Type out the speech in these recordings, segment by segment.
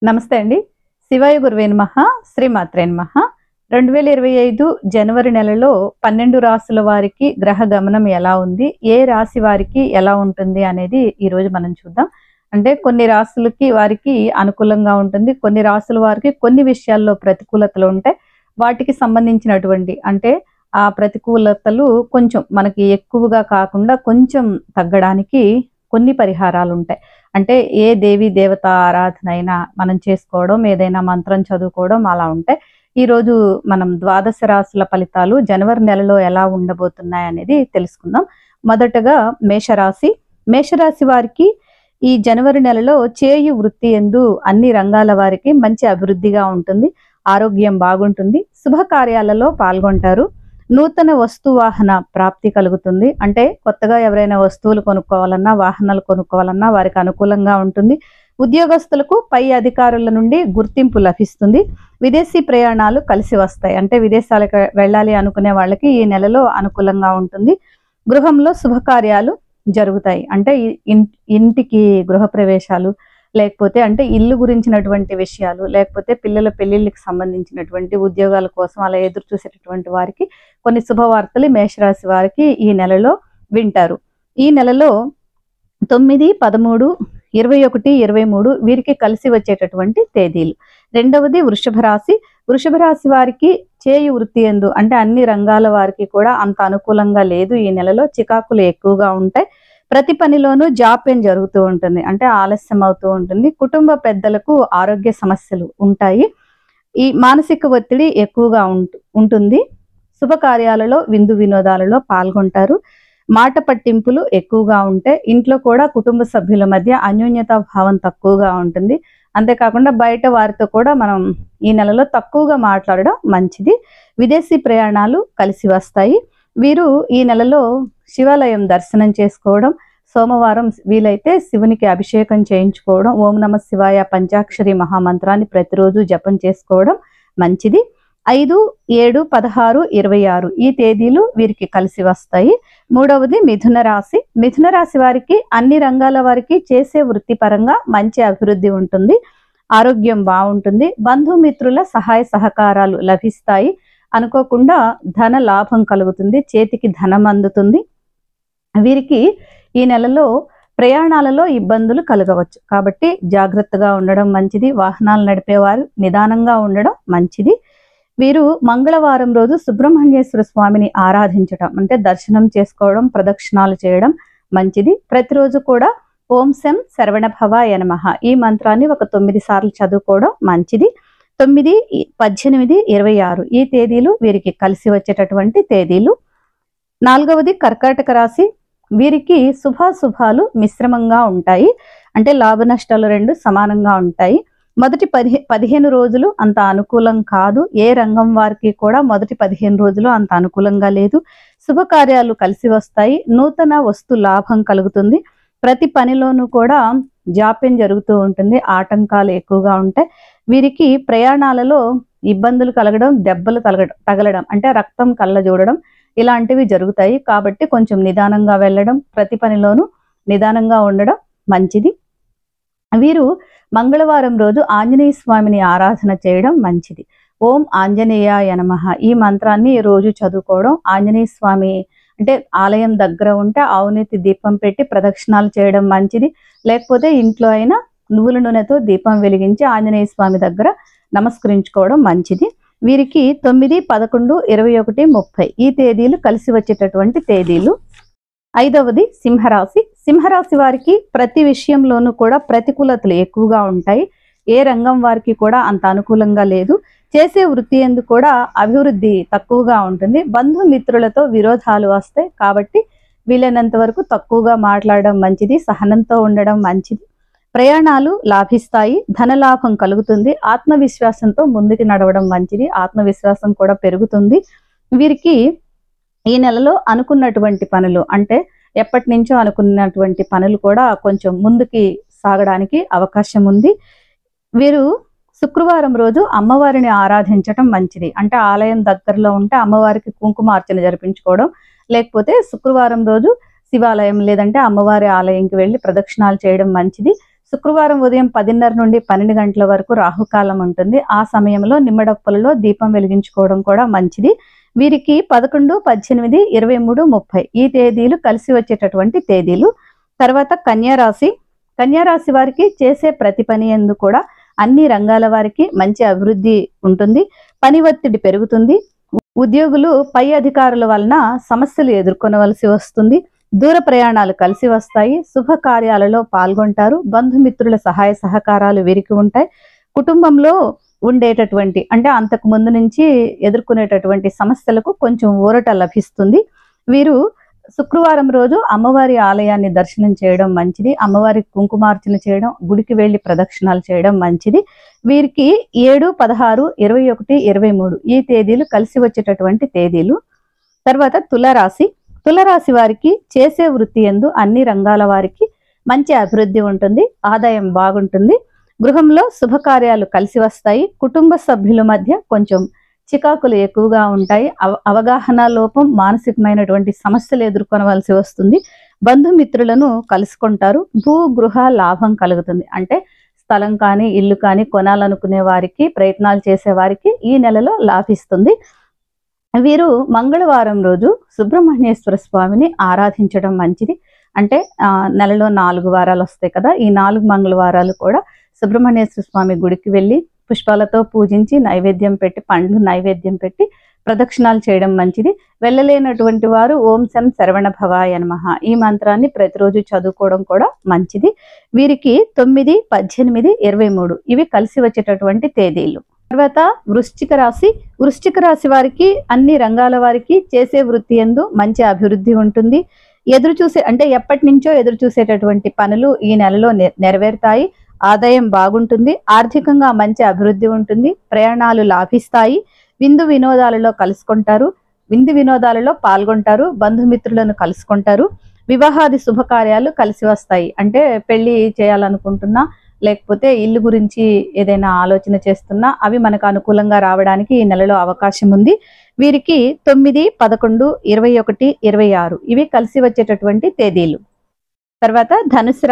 నమస్తే అండి. శివాయ గురువే నమః. శ్రీమాత్రే నమః. 2025 జనవరి నెలలో 12 రాశుల వారికి గ్రహ గమనం ఎలా ఉంది, ఏ రాశి వారికి ఎలా ఉంటుంది అనేది ఈరోజు మనం చూద్దాం. అంటే కొన్ని రాశులకి వారికి అనుకూలంగా ఉంటుంది, కొన్ని రాశుల వారికి కొన్ని విషయాల్లో ప్రతికూలతలు ఉంటాయి. వాటికి సంబంధించినటువంటి అంటే ఆ ప్రతికూలతలు కొంచెం మనకి ఎక్కువగా కాకుండా కొంచెం తగ్గడానికి కొన్ని పరిహారాలు ఉంటాయి. అంటే ఏ దేవి దేవత ఆరాధన అయినా మనం చేసుకోవడం, ఏదైనా మంత్రం చదువుకోవడం అలా ఉంటాయి. ఈరోజు మనం ద్వాదశ రాశుల ఫలితాలు జనవరి నెలలో ఎలా ఉండబోతున్నాయి అనేది తెలుసుకుందాం. మొదటగా మేషరాశి. మేషరాశి వారికి ఈ జనవరి నెలలో చేయు వృత్తి యందు అన్ని రంగాల వారికి మంచి అభివృద్ధిగా ఉంటుంది. ఆరోగ్యం బాగుంటుంది. శుభకార్యాలలో పాల్గొంటారు. నూతన వస్తు వాహన ప్రాప్తి కలుగుతుంది. అంటే కొత్తగా ఎవరైనా వస్తువులు కొనుక్కోవాలన్నా, వాహనాలు కొనుక్కోవాలన్నా వారికి అనుకూలంగా ఉంటుంది. ఉద్యోగస్తులకు పై అధికారుల నుండి గుర్తింపు లభిస్తుంది. విదేశీ ప్రయాణాలు కలిసి వస్తాయి. అంటే విదేశాలకు వెళ్ళాలి అనుకునే వాళ్ళకి ఈ నెలలో అనుకూలంగా ఉంటుంది. గృహంలో శుభకార్యాలు జరుగుతాయి. అంటే ఇంటికి గృహప్రవేశాలు, లేకపోతే అంటే ఇల్లు గురించినటువంటి విషయాలు, లేకపోతే పిల్లల పెళ్లిళ్ళకి సంబంధించినటువంటి ఉద్యోగాల కోసం అలా ఎదురు చూసేటటువంటి వారికి కొన్ని శుభవార్తలు మేషరాశి వారికి ఈ నెలలో వింటారు. ఈ నెలలో 9, 13, 21, 23 వీరికి కలిసి వచ్చేటటువంటి తేదీలు. రెండవది వృషభ రాశి. వృషభ రాశి వారికి చేయు వృత్తి యందు అంటే అన్ని రంగాల వారికి కూడా అంత అనుకూలంగా లేదు. ఈ నెలలో చికాకులు ఎక్కువగా ఉంటాయి. ప్రతి పనిలోనూ జాప్యం జరుగుతూ ఉంటుంది. అంటే ఆలస్యం అవుతూ ఉంటుంది. కుటుంబ పెద్దలకు ఆరోగ్య సమస్యలు ఉంటాయి. ఈ మానసిక ఒత్తిడి ఎక్కువగా ఉంటుంది. శుభకార్యాలలో విందు వినోదాలలో పాల్గొంటారు. మాట పట్టింపులు ఎక్కువగా ఉంటాయి. ఇంట్లో కూడా కుటుంబ సభ్యుల మధ్య అన్యోన్యతా భావం తక్కువగా ఉంటుంది. అంతేకాకుండా బయట వారితో కూడా మనం ఈ నెలలో తక్కువగా మాట్లాడడం మంచిది. విదేశీ ప్రయాణాలు కలిసి వస్తాయి. వీరు ఈ నెలలో శివాలయం దర్శనం చేసుకోవడం, సోమవారం వీలైతే శివునికి అభిషేకం చేయించుకోవడం, ఓం నమ శివాయ పంచాక్షరి మహామంత్రాన్ని ప్రతిరోజు జపం చేసుకోవడం మంచిది. 5, 7, 16, 26 ఈ తేదీలు వీరికి కలిసి వస్తాయి. మూడవది మిథున రాశి. మిథున రాశి వారికి అన్ని రంగాల వారికి చేసే వృత్తిపరంగా మంచి అభివృద్ధి ఉంటుంది. ఆరోగ్యం బాగుంటుంది. బంధుమిత్రుల సహాయ సహకారాలు లభిస్తాయి. అనుకోకుండా ధన లాభం కలుగుతుంది. చేతికి ధనం అందుతుంది. వీరికి ఈ నెలలో ప్రయాణాలలో ఇబ్బందులు కలగవచ్చు. కాబట్టి జాగ్రత్తగా ఉండడం మంచిది. వాహనాలు నడిపేవారు నిదానంగా ఉండడం మంచిది. వీరు మంగళవారం రోజు సుబ్రహ్మణ్యేశ్వర స్వామిని ఆరాధించడం అంటే దర్శనం చేసుకోవడం, ప్రదక్షిణాలు చేయడం మంచిది. ప్రతిరోజు కూడా ఓం శం శరవణభవాయ నమః ఈ మంత్రాన్ని ఒక 9 సార్లు చదువుకోవడం మంచిది. 9, 18, 26 ఈ తేదీలు వీరికి కలిసి వచ్చేటటువంటి తేదీలు. నాలుగవది కర్కాటక రాశి. వీరికి శుభాశుభాలు మిశ్రమంగా ఉంటాయి. అంటే లాభ నష్టాలు రెండు సమానంగా ఉంటాయి. మొదటి 15 రోజులు అంత అనుకూలం కాదు. ఏ రంగం వారికి కూడా మొదటి 15 రోజులు అంత అనుకూలంగా లేదు. శుభకార్యాలు కలిసి వస్తాయి. నూతన వస్తు లాభం కలుగుతుంది. ప్రతి పనిలోనూ కూడా జాప్యం జరుగుతూ ఉంటుంది. ఆటంకాలు ఎక్కువగా ఉంటాయి. వీరికి ప్రయాణాలలో ఇబ్బందులు కలగడం, దెబ్బలు తగలడం అంటే రక్తం కళ్ళ చూడడం ఇలాంటివి జరుగుతాయి. కాబట్టి కొంచెం నిదానంగా వెళ్ళడం, ప్రతి పనిలోనూ నిదానంగా ఉండడం మంచిది. వీరు మంగళవారం రోజు ఆంజనేయ స్వామిని ఆరాధన చేయడం మంచిది. ఓం ఆంజనేయాయ నమః ఈ మంత్రాన్ని రోజు చదువుకోవడం, ఆంజనేయ స్వామి అంటే ఆలయం దగ్గర ఉంటే ఆవునేతి దీపం పెట్టి ప్రదక్షిణాలు చేయడం మంచిది. లేకపోతే ఇంట్లో అయినా నువ్వుల నూనెతో దీపం వెలిగించి ఆంజనేయ స్వామి దగ్గర నమస్కరించుకోవడం మంచిది. వీరికి 9, 11, 21, 30 ఈ తేదీలు కలిసి వచ్చేటటువంటి తేదీలు. ఐదవది సింహరాశి. సింహరాశి వారికి ప్రతి విషయంలోనూ కూడా ప్రతికూలతలు ఎక్కువగా ఉంటాయి. ఏ రంగం వారికి కూడా అంత అనుకూలంగా లేదు. చేసే వృత్తి యందు కూడా అభివృద్ధి తక్కువగా ఉంటుంది. బంధుమిత్రులతో విరోధాలు వస్తాయి. కాబట్టి వీలైనంత వరకు తక్కువగా మాట్లాడడం మంచిది. సహనంతో ఉండడం మంచిది. ప్రయాణాలు లాభిస్తాయి. ధనలాభం కలుగుతుంది. ఆత్మవిశ్వాసంతో ముందుకు నడవడం మంచిది. ఆత్మవిశ్వాసం కూడా పెరుగుతుంది. వీరికి ఈ నెలలో అనుకున్నటువంటి పనులు అంటే ఎప్పటి నుంచో అనుకున్నటువంటి పనులు కూడా కొంచెం ముందుకి సాగడానికి అవకాశం ఉంది. వీరు శుక్రవారం రోజు అమ్మవారిని ఆరాధించడం మంచిది. అంటే ఆలయం దగ్గరలో ఉంటే అమ్మవారికి కుంకుమార్చన జరిపించుకోవడం, లేకపోతే శుక్రవారం రోజు శివాలయం లేదంటే అమ్మవారి ఆలయంకి వెళ్ళి ప్రదక్షిణాలు చేయడం మంచిది. శుక్రవారం ఉదయం 10:30 నుండి 12 గంటల వరకు రాహుకాలం ఉంటుంది. ఆ సమయంలో నిమ్మడప్పులలో దీపం వెలిగించుకోవడం కూడా మంచిది. వీరికి 11, 18, 23, 30 ఈ తేదీలు కలిసి వచ్చేటటువంటి తేదీలు. తర్వాత కన్యారాశి వారికి చేసే ప్రతి పని యందు కూడా అన్ని రంగాల వారికి మంచి అభివృద్ధి ఉంటుంది. పని ఒత్తిడి పెరుగుతుంది. ఉద్యోగులు పై అధికారుల వలన సమస్యలు ఎదుర్కొనవలసి వస్తుంది. దూర ప్రయాణాలు కలిసి వస్తాయి. శుభకార్యాలలో పాల్గొంటారు. బంధుమిత్రుల సహాయ సహకారాలు వీరికి ఉంటాయి. కుటుంబంలో ఉండేటటువంటి అంటే అంతకు ముందు నుంచి ఎదుర్కొనేటటువంటి సమస్యలకు కొంచెం ఊరట లభిస్తుంది. వీరు శుక్రవారం రోజు అమ్మవారి ఆలయాన్ని దర్శనం చేయడం మంచిది. అమ్మవారికి కుంకుమార్చన చేయడం, గుడికి వెళ్లి ప్రదక్షిణాలు చేయడం మంచిది. వీరికి 7, 16, 21, 23 ఈ తేదీలు కలిసి వచ్చేటటువంటి తేదీలు. తర్వాత తులరాశి వారికి చేసే వృత్తి యందు అన్ని రంగాల వారికి మంచి అభివృద్ధి ఉంటుంది. ఆదాయం బాగుంటుంది. గృహంలో శుభకార్యాలు కలిసి వస్తాయి. కుటుంబ సభ్యుల మధ్య కొంచెం చికాకులు ఎక్కువగా ఉంటాయి. అవగాహన లోపం, మానసికమైనటువంటి సమస్యలు ఎదుర్కొనవలసి వస్తుంది. బంధుమిత్రులను కలుసుకుంటారు. భూగృహ లాభం కలుగుతుంది. అంటే స్థలం కానీ ఇల్లు కానీ కొనాలనుకునే వారికి, ప్రయత్నాలు చేసే వారికి ఈ నెలలో లాభిస్తుంది. వీరు మంగళవారం రోజు సుబ్రహ్మణ్యేశ్వర స్వామిని ఆరాధించడం మంచిది. అంటే నెలలో 4 వారాలు వస్తాయి కదా, ఈ 4 మంగళవారాలు కూడా సుబ్రహ్మణ్యేశ్వర స్వామి గుడికి వెళ్ళి పుష్పాలతో పూజించి నైవేద్యం పెట్టి, పండ్లు నైవేద్యం పెట్టి ప్రదక్షిణాలు చేయడం మంచిది. వెళ్ళలేనటువంటి వారు ఓం శం శరవణ భవాయ నమః ఈ మంత్రాన్ని ప్రతిరోజు చదువుకోవడం కూడా మంచిది. వీరికి 9, 18, 23 ఇవి కలిసి వచ్చేటటువంటి తేదీలు. తర్వాత వృశ్చిక రాశి వారికి అన్ని రంగాల వారికి చేసే వృత్తి యందు మంచి అభివృద్ధి ఉంటుంది. ఎప్పటి నుంచో ఎదురు చూసేటటువంటి పనులు ఈ నెలలో నెరవేరుతాయి. ఆదాయం బాగుంటుంది. ఆర్థికంగా మంచి అభివృద్ధి ఉంటుంది. ప్రయాణాలు లాభిస్తాయి. విందు వినోదాలలో పాల్గొంటారు. బంధుమిత్రులను కలుసుకుంటారు. వివాహాది శుభకార్యాలు కలిసి వస్తాయి. అంటే పెళ్లి చేయాలనుకుంటున్నా, లేకపోతే ఇల్లు గురించి ఏదైనా ఆలోచన చేస్తున్నా అవి మనకు అనుకూలంగా రావడానికి ఈ నెలలో అవకాశం ఉంది. వీరికి 9, 11, 21, 26 ఇవి కలిసి వచ్చేటటువంటి తేదీలు. తర్వాత ధనుసు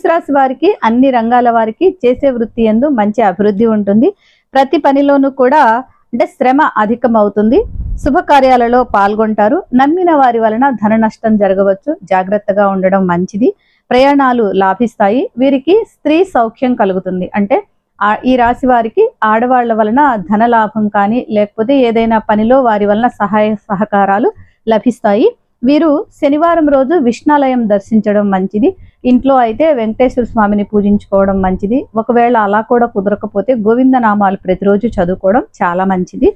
రాశి వారికి అన్ని రంగాల వారికి చేసే వృత్తి యందు మంచి అభివృద్ధి ఉంటుంది. ప్రతి పనిలోనూ కూడా అంటే శ్రమ అధికమవుతుంది. శుభకార్యాలలో పాల్గొంటారు. నమ్మిన వారి వలన ధన నష్టం జరగవచ్చు. జాగ్రత్తగా ఉండడం మంచిది. ప్రయాణాలు లాభిస్తాయి. వీరికి స్త్రీ సౌఖ్యం కలుగుతుంది. అంటే ఈ రాశి వారికి ఆడవాళ్ల వలన ధన లాభం కానీ, లేకపోతే ఏదైనా పనిలో వారి వలన సహాయ సహకారాలు లభిస్తాయి. వీరు శనివారం రోజు విష్ణాలయం దర్శించడం మంచిది. ఇంట్లో అయితే వెంకటేశ్వర స్వామిని పూజించుకోవడం మంచిది. ఒకవేళ అలా కూడా కుదరకపోతే గోవింద నామాలు ప్రతిరోజు చదువుకోవడం చాలా మంచిది.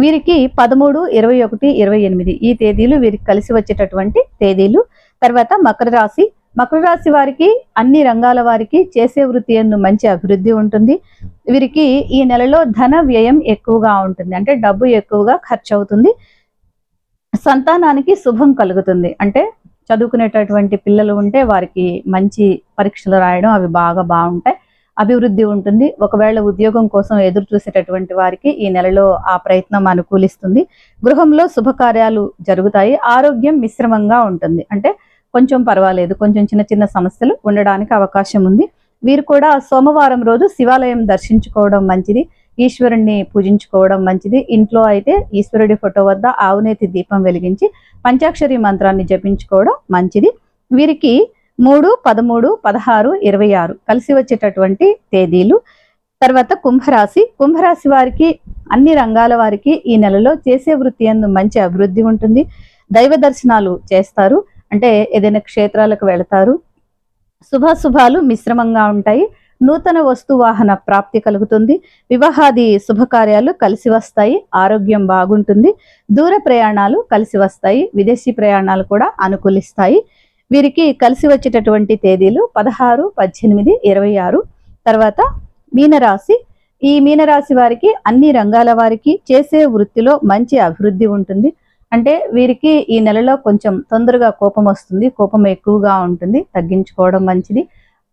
వీరికి 13, 21, 28 ఈ తేదీలు వీరికి కలిసి వచ్చేటటువంటి తేదీలు. తర్వాత మకర రాశి వారికి అన్ని రంగాల వారికి చేసే వృత్తి యందు మంచి అభివృద్ధి ఉంటుంది. వీరికి ఈ నెలలో ధన వ్యయం ఎక్కువగా ఉంటుంది. అంటే డబ్బు ఎక్కువగా ఖర్చు అవుతుంది. సంతానానికి శుభం కలుగుతుంది. అంటే చదువుకునేటటువంటి పిల్లలు ఉంటే వారికి మంచి పరీక్షలు రాయడం అవి బాగుంటాయి. అభివృద్ధి ఉంటుంది. ఒకవేళ ఉద్యోగం కోసం ఎదురు చూసేటటువంటి వారికి ఈ నెలలో ఆ ప్రయత్నం అనుకూలిస్తుంది. గృహంలో శుభకార్యాలు జరుగుతాయి. ఆరోగ్యం మిశ్రమంగా ఉంటుంది. అంటే కొంచెం పర్వాలేదు, కొంచెం చిన్న సమస్యలు ఉండడానికి అవకాశం ఉంది. వీరు కూడా సోమవారం రోజు శివాలయం దర్శించుకోవడం మంచిది. ఈశ్వరుణ్ణి పూజించుకోవడం మంచిది. ఇంట్లో అయితే ఈశ్వరుడి ఫోటో వద్ద ఆవునేతి దీపం వెలిగించి పంచాక్షరి మంత్రాన్ని జపించుకోవడం మంచిది. వీరికి 3, 13, 16, 26 కలిసి వచ్చేటటువంటి తేదీలు. తర్వాత కుంభరాశి వారికి అన్ని రంగాల వారికి ఈ నెలలో చేసే వృత్తి యందు మంచి అభివృద్ధి ఉంటుంది. దైవ దర్శనాలు చేస్తారు. అంటే ఏదైనా క్షేత్రాలకు వెళతారు. శుభాలు మిశ్రమంగా ఉంటాయి. నూతన వస్తు వాహన ప్రాప్తి కలుగుతుంది. వివాహాది శుభకార్యాలు కలిసి వస్తాయి. ఆరోగ్యం బాగుంటుంది. దూర ప్రయాణాలు కలిసి వస్తాయి. విదేశీ ప్రయాణాలు కూడా అనుకూలిస్తాయి. వీరికి కలిసి వచ్చేటటువంటి తేదీలు 16, 18, 26. తర్వాత ఈ మీనరాశి వారికి అన్ని రంగాల వారికి చేసే వృత్తిలో మంచి అభివృద్ధి ఉంటుంది. అంటే వీరికి ఈ నెలలో కొంచెం తొందరగా కోపం వస్తుంది. కోపం ఎక్కువగా ఉంటుంది. తగ్గించుకోవడం మంచిది.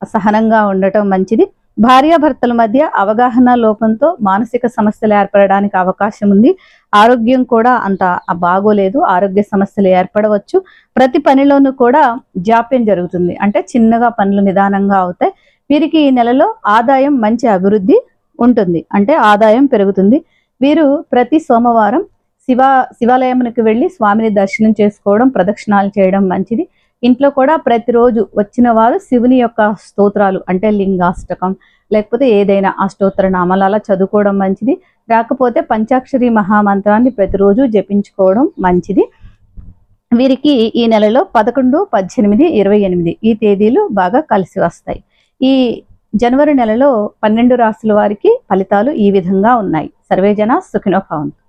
సహనంగా ఉండటం మంచిది. భార్యాభర్తల మధ్య అవగాహన లోపంతో మానసిక సమస్యలు ఏర్పడడానికి అవకాశం ఉంది. ఆరోగ్యం కూడా అంత బాగోలేదు. ఆరోగ్య సమస్యలు ఏర్పడవచ్చు. ప్రతి పనిలోనూ కూడా జాప్యం జరుగుతుంది. అంటే చిన్నగా పనులు నిదానంగా అవుతాయి. వీరికి ఈ నెలలో ఆదాయం మంచి అభివృద్ధి ఉంటుంది, అంటే ఆదాయం పెరుగుతుంది. వీరు ప్రతి సోమవారం శివాలయమునికి వెళ్ళి స్వామిని దర్శనం చేసుకోవడం, ప్రదక్షిణాలు చేయడం మంచిది. ఇంట్లో కూడా ప్రతిరోజు వచ్చిన వారు శివుని యొక్క స్తోత్రాలు అంటే లింగాష్టకం లేకపోతే ఏదైనా ఆ స్తోత్ర నామాలు అలా చదువుకోవడం మంచిది. రాకపోతే పంచాక్షరి మహామంత్రాన్ని ప్రతిరోజు జపించుకోవడం మంచిది. వీరికి ఈ నెలలో 11, 18, 28 ఈ తేదీలు బాగా కలిసి వస్తాయి. ఈ జనవరి నెలలో 12 రాశుల వారికి ఫలితాలు ఈ విధంగా ఉన్నాయి. సర్వేజన సుఖినో భవంతు.